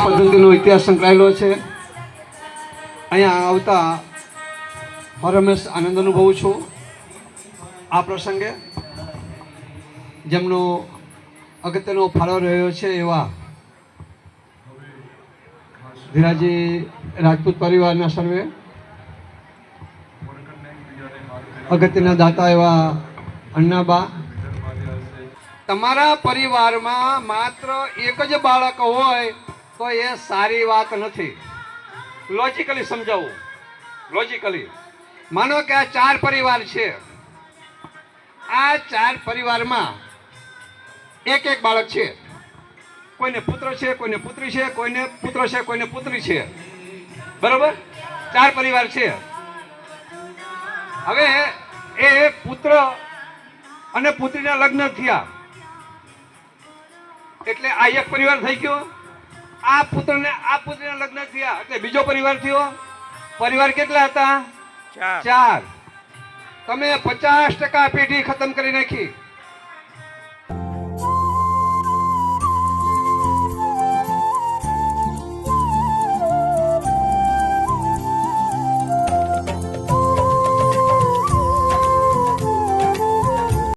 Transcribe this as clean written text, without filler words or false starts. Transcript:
પદ્ધતિનો ઇતિહાસ સંકળાયેલો છે. અહીંયા આવતા હરહંમેશ આનંદ અનુભવું છું. આ પ્રસંગે જેમનો અગત્યનો ફાળો રહ્યો છે એવા ધીરાજી રાજપૂત પરિવારના સર્વે અગત્યના દાતા એવા અન્નાબા. તમારા પરિવારમાં માત્ર એક જ બાળક હોય તો એ સારી વાત નથી. લોજિકલી સમજાવું. લોજિકલી માનો કે આ 4 પરિવાર છે. આ 4 પરિવારમાં એક બાળક છે. કોઈને પુત્ર છે, કોઈને પુત્રી છે, કોઈને પુત્ર છે, કોઈને પુત્રી છે. બરોબર? 4 પરિવાર છે. હવે એ પુત્ર અને પુત્રીના લગ્ન થયા એટલે આ એક પરિવાર થઈ ગયો. આ પુત્રને આ પુત્રીના લગ્ન થયા એટલે બીજો પરિવાર થયો. પરિવાર કેટલા હતા? 4. તમે 50% પેઢી ખતમ કરી નાખી.